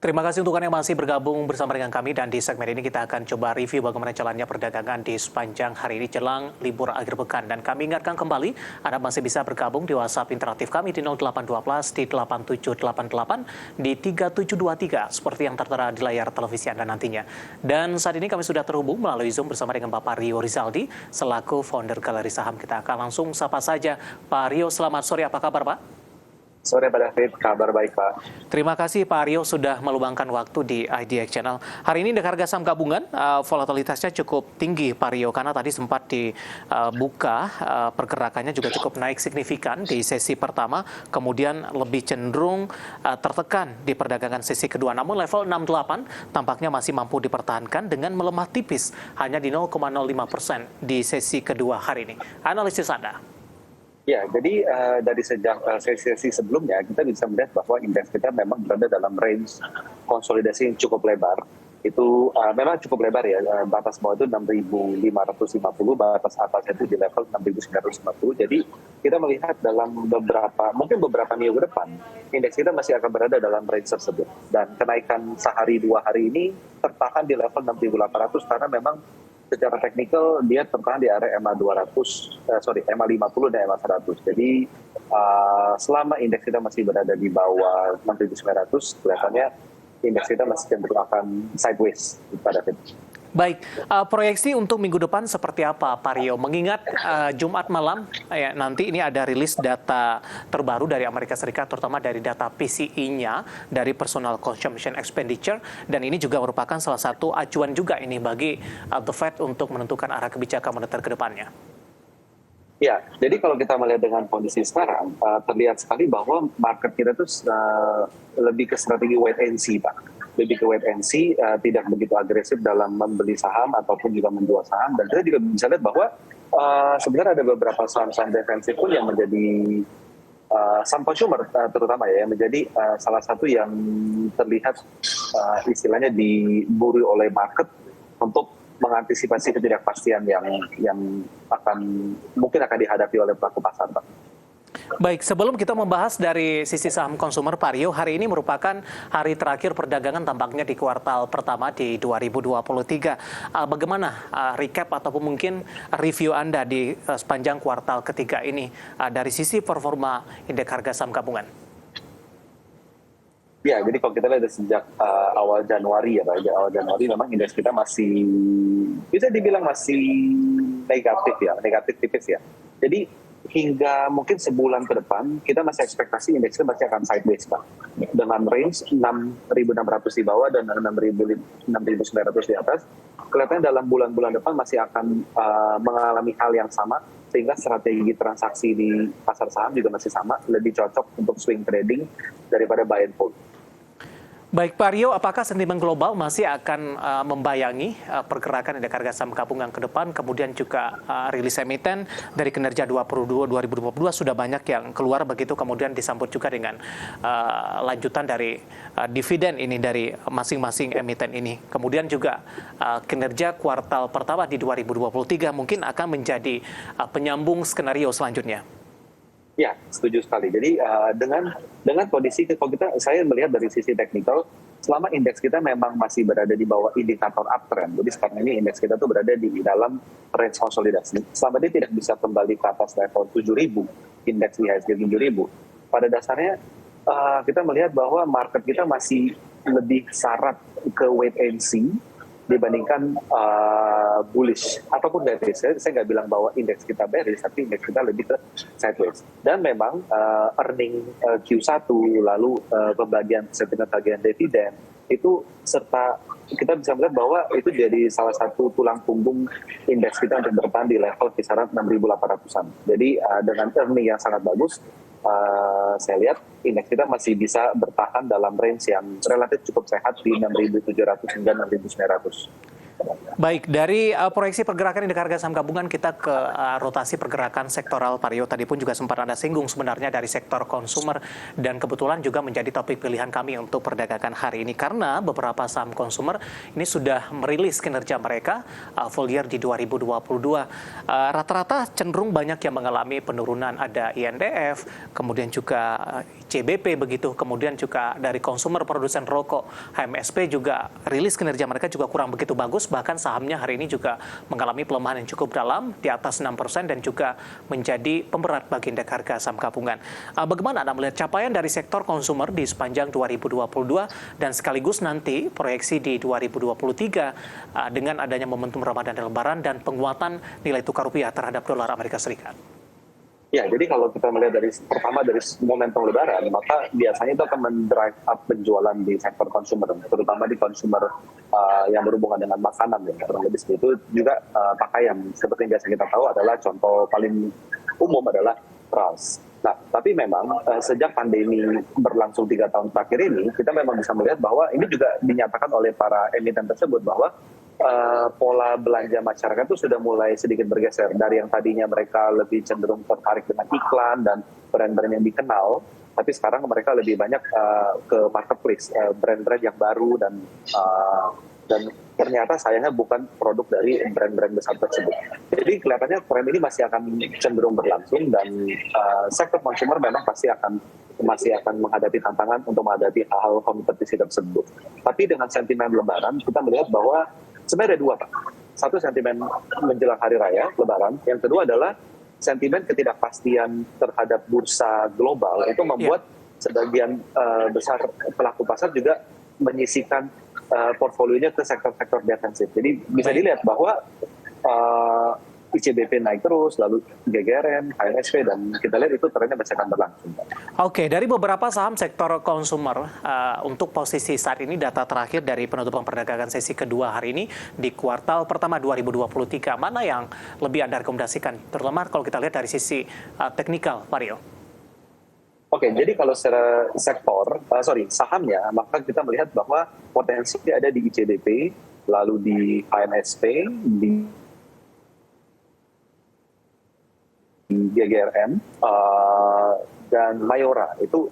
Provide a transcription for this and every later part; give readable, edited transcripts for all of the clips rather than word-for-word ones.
Terima kasih untuk Anda yang masih bergabung bersama dengan kami dan di segmen ini kita akan coba review bagaimana jalannya perdagangan di sepanjang hari ini jelang libur akhir pekan. Dan kami ingatkan kembali, Anda masih bisa bergabung di WhatsApp interaktif kami di 0812 di 8788 di 3723 seperti yang tertera di layar televisi Anda nantinya. Dan saat ini kami sudah terhubung melalui Zoom bersama dengan Bapak Rio Rizaldi selaku founder Galeri Saham. Kita akan langsung sapa saja. Pak Rio, selamat sore. Apa kabar, Pak? Sore Pak David, kabar baik Pak. Terima kasih Pak Rio sudah meluangkan waktu di IDX Channel. Hari ini harga saham gabungan volatilitasnya cukup tinggi Pak Rio karena tadi sempat dibuka pergerakannya juga cukup naik signifikan di sesi pertama, kemudian lebih cenderung tertekan di perdagangan sesi kedua. Namun level 68 tampaknya masih mampu dipertahankan dengan melemah tipis hanya di 0,05% di sesi kedua hari ini. Analisis Anda? Ya, jadi dari sejak sesi sebelumnya kita bisa melihat bahwa indeks kita memang berada dalam range konsolidasi yang cukup lebar. Itu memang cukup lebar ya, batas bawah itu 6.550, batas atasnya itu di level 6.950. Jadi kita melihat dalam mungkin beberapa minggu depan, indeks kita masih akan berada dalam range tersebut. Dan kenaikan sehari 2 hari ini tertahan di level 6.800 karena memang secara teknikal dia tertahan di area EMA 50 dan EMA 100. Jadi selama indeks kita masih berada di bawah 6.900, kelihatannya indeks kita masih cenderung akan sideways pada Baik, proyeksi untuk minggu depan seperti apa Pak Rio? Mengingat Jumat malam nanti ini ada rilis data terbaru dari Amerika Serikat, terutama dari data PCE-nya, dari Personal Consumption Expenditure, dan ini juga merupakan salah satu acuan juga ini bagi The Fed untuk menentukan arah kebijakan moneter ke depannya. Ya, jadi kalau kita melihat dengan kondisi sekarang, terlihat sekali bahwa market kita tuh lebih ke strategi wait and see, Pak. Lebih ke wait and see, tidak begitu agresif dalam membeli saham ataupun juga menjual saham. Dan kita juga bisa lihat bahwa sebenarnya ada beberapa saham-saham defensif pun yang menjadi saham consumer terutama ya, yang menjadi salah satu yang terlihat istilahnya diburu oleh market untuk mengantisipasi ketidakpastian yang mungkin akan dihadapi oleh pelaku pasar, Pak. Baik, sebelum kita membahas dari sisi saham konsumer, Pak Rio, hari ini merupakan hari terakhir perdagangan tampaknya di kuartal pertama di 2023. Bagaimana recap ataupun mungkin review Anda di sepanjang kuartal ketiga ini dari sisi performa indeks harga saham gabungan? Ya, jadi kalau kita lihat dari sejak awal Januari ya, Pak. Awal Januari memang indeks kita masih bisa dibilang masih negatif tipis ya. Jadi hingga mungkin sebulan ke depan kita masih ekspektasi indeksnya masih akan sideways, Pak. Dengan range 6.600 di bawah dan 6.900 di atas. Kelihatannya dalam bulan-bulan depan masih akan mengalami hal yang sama, sehingga strategi transaksi di pasar saham juga masih sama, lebih cocok untuk swing trading daripada buy and hold. Baik Pak Rio, apakah sentimen global masih akan membayangi pergerakan indeks harga saham gabungan ke depan, kemudian juga rilis emiten dari kinerja 2022 sudah banyak yang keluar begitu, kemudian disambut juga dengan lanjutan dari dividen ini dari masing-masing emiten ini. Kemudian juga kinerja kuartal pertama di 2023 mungkin akan menjadi penyambung skenario selanjutnya. Ya, setuju sekali. Jadi dengan kondisi kalau saya melihat dari sisi teknikal, selama indeks kita memang masih berada di bawah indikator uptrend. Jadi sekarang ini indeks kita tuh berada di dalam range konsolidasi. Selama dia tidak bisa kembali ke atas level 7.000, indeks IHSG 7.000. Pada dasarnya kita melihat bahwa market kita masih lebih syarat ke wait and see dibandingkan bullish ataupun bearish. Saya nggak bilang bahwa indeks kita bearish, tapi indeks kita lebih ke sideways. Dan memang earning Q1 lalu pembagian sentimen tagihan dividen itu serta kita bisa melihat bahwa itu jadi salah satu tulang punggung indeks kita untuk bertahan di level kisaran 6.800-an. Jadi dengan earning yang sangat bagus, saya lihat indeks kita masih bisa bertahan dalam range yang relatif cukup sehat di 6.700 hingga 6.900. Baik, dari proyeksi pergerakan indeks harga saham gabungan kita ke rotasi pergerakan sektoral. Pak Rio tadi pun juga sempat Anda singgung sebenarnya dari sektor konsumer dan kebetulan juga menjadi topik pilihan kami untuk perdagangan hari ini karena beberapa saham konsumer ini sudah merilis kinerja mereka full year di 2022. Rata-rata cenderung banyak yang mengalami penurunan, ada INDF, kemudian juga CBP begitu, kemudian juga dari konsumer produsen rokok, HMSP juga rilis kinerja mereka juga kurang begitu bagus, bahkan sahamnya hari ini juga mengalami pelemahan yang cukup dalam di atas 6% dan juga menjadi pemberat bagi indeks harga saham gabungan. Bagaimana Anda melihat capaian dari sektor konsumer di sepanjang 2022 dan sekaligus nanti proyeksi di 2023 dengan adanya momentum Ramadan dan Lebaran dan penguatan nilai tukar rupiah terhadap dolar Amerika Serikat? Ya, jadi kalau kita melihat pertama dari momentum lebaran, maka biasanya itu akan mendrive up penjualan di sektor konsumer, terutama di konsumer yang berhubungan dengan makanan, ya, kurang lebih seperti itu. Juga pakaian, seperti yang biasa kita tahu adalah contoh paling umum adalah beras. Nah, tapi memang sejak pandemi berlangsung 3 tahun terakhir ini, kita memang bisa melihat bahwa ini juga dinyatakan oleh para emiten tersebut bahwa pola belanja masyarakat itu sudah mulai sedikit bergeser dari yang tadinya mereka lebih cenderung tertarik dengan iklan dan brand-brand yang dikenal, tapi sekarang mereka lebih banyak ke marketplace, brand-brand yang baru dan ternyata sayangnya bukan produk dari brand-brand besar tersebut. Jadi kelihatannya tren ini masih akan cenderung berlangsung dan sektor consumer memang masih akan menghadapi tantangan untuk menghadapi hal-hal kompetisi tersebut. Tapi dengan sentimen Lebaran kita melihat bahwa sebenarnya ada 2, Pak. Satu, sentimen menjelang Hari Raya, Lebaran. Yang kedua adalah sentimen ketidakpastian terhadap bursa global itu membuat sebagian besar pelaku pasar juga menyisihkan portfolionya ke sektor-sektor defensif. Jadi bisa dilihat bahwa ICBP naik terus, lalu GGRN, HMSP, dan kita lihat itu trennya masih akan berlangsung. Oke, dari beberapa saham sektor konsumer, untuk posisi saat ini data terakhir dari penutupan perdagangan sesi kedua hari ini di kuartal pertama 2023, mana yang lebih Anda rekomendasikan? Terutama kalau kita lihat dari sisi teknikal, Pak Rio. Oke, jadi kalau secara sahamnya, maka kita melihat bahwa potensi ada di ICBP, lalu di HMSP, di GGRN, dan Mayora itu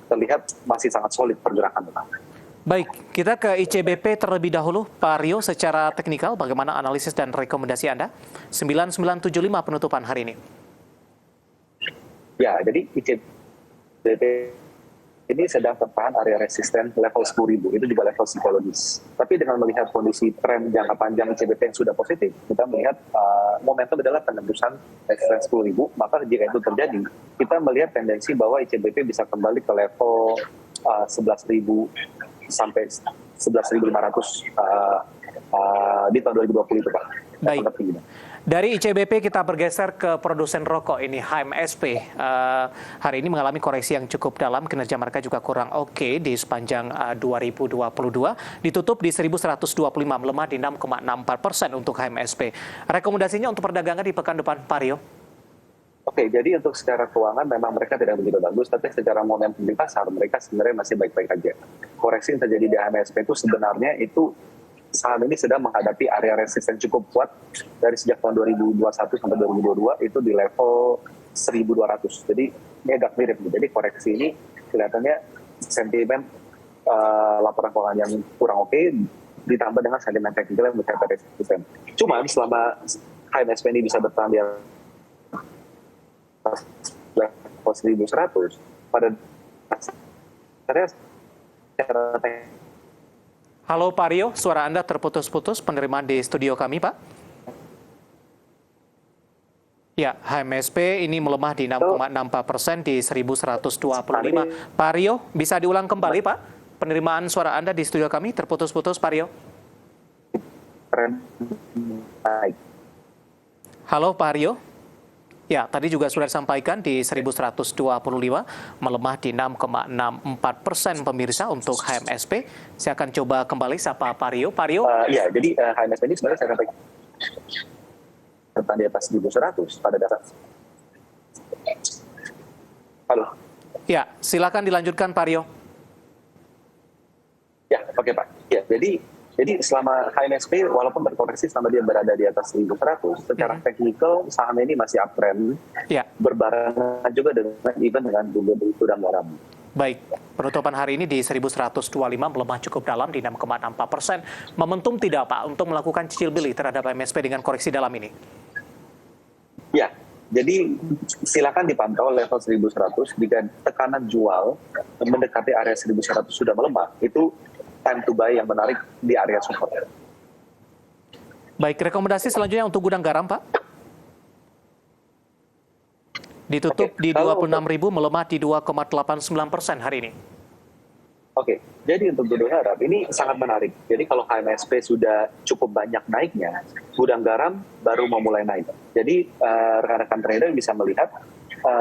terlihat masih sangat solid pergerakan. Baik, kita ke ICBP terlebih dahulu, Pak Rio. Secara teknikal, bagaimana analisis dan rekomendasi Anda? 9975 penutupan hari ini. Ya, jadi ICBP ini sedang tertahan area resisten level 10.000, itu juga level psikologis. Tapi dengan melihat kondisi tren jangka panjang ICBP yang sudah positif, kita melihat momentum adalah penembusan resisten 10.000, maka jika itu terjadi, kita melihat tendensi bahwa ICBP bisa kembali ke level 11.000 sampai 11.500 di tahun 2020 itu, Pak. Baik. Dari ICBP kita bergeser ke produsen rokok ini, HMSP. Hari ini mengalami koreksi yang cukup dalam, kinerja mereka juga kurang oke di sepanjang 2022. Ditutup di 1.125, melemah di 6,64% untuk HMSP. Rekomendasinya untuk perdagangan di pekan depan, Pak Rio? Oke, jadi untuk secara keuangan memang mereka tidak begitu bagus, tapi secara momentum di pasar mereka sebenarnya masih baik-baik aja. Koreksi yang terjadi di HMSP itu sebenarnya saham ini sedang menghadapi area resisten cukup kuat dari sejak tahun 2021 sampai 2022 itu di level 1.200. Jadi ini agak mirip. Jadi koreksi ini kelihatannya sentimen laporan keuangan yang kurang oke ditambah dengan sentimen teknikal yang mencapai resisten. Cuman selama HMSP ini bisa bertahan di level 1.100 pada dasarnya secara teknikal. Halo Pak Rio, suara Anda terputus-putus penerimaan di studio kami, Pak. Ya, HMSP ini melemah di 6,64% di 1.125. Pak Rio, bisa diulang kembali, Pak? Penerimaan suara Anda di studio kami terputus-putus, Pak Rio. Halo Pak Rio. Ya, tadi juga sudah disampaikan di 1.125, melemah di 6,64% pemirsa untuk HMSP. Saya akan coba kembali sapa Pak Rio. Pak Rio? Ya, jadi HMSP ini sebenarnya saya sampaikan tentang di atas 1.100 pada dasar. Halo? Ya, silakan dilanjutkan Pak Rio. Ya, oke Pak. Ya, jadi Jadi selama HMSP walaupun berkoreksi selama dia berada di atas 1.100, secara teknikal saham ini masih uptrend, Ya. berbarengan juga dengan event dengan gudang garam. Baik, penutupan hari ini di 1125 melemah cukup dalam di 6,64%. Momentum tidak Pak untuk melakukan cicil beli terhadap MSP dengan koreksi dalam ini? Ya, jadi silakan dipantau level 1.100 jika tekanan jual mendekati area 1.100 sudah melemah, itu time to buy yang menarik di area support. Baik, rekomendasi selanjutnya untuk gudang garam, Pak? Ditutup di 26.000, melemah di 2,89% hari ini. Oke, jadi untuk gudang garam ini sangat menarik. Jadi kalau HMSP sudah cukup banyak naiknya, gudang garam baru memulai naik. Jadi rekan-rekan trader bisa melihat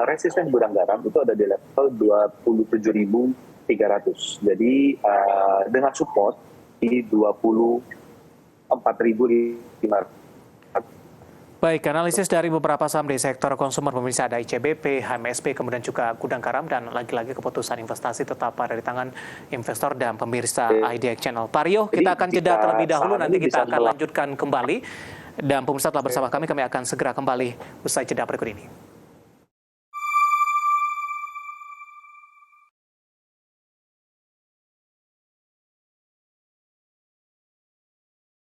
resisten gudang garam itu ada di level 27.300. Jadi dengan support di 24.500. Baik, analisis dari beberapa saham di sektor konsumer pemirsa ada ICBP, HMSP, kemudian juga gudang garam, dan lagi-lagi keputusan investasi tetap ada di tangan investor dan pemirsa IDX Channel. Pak Rio, kita akan jeda terlebih dahulu, nanti kita akan lanjutkan kembali. Dan pemirsa telah bersama kami akan segera kembali usai jeda berikut ini.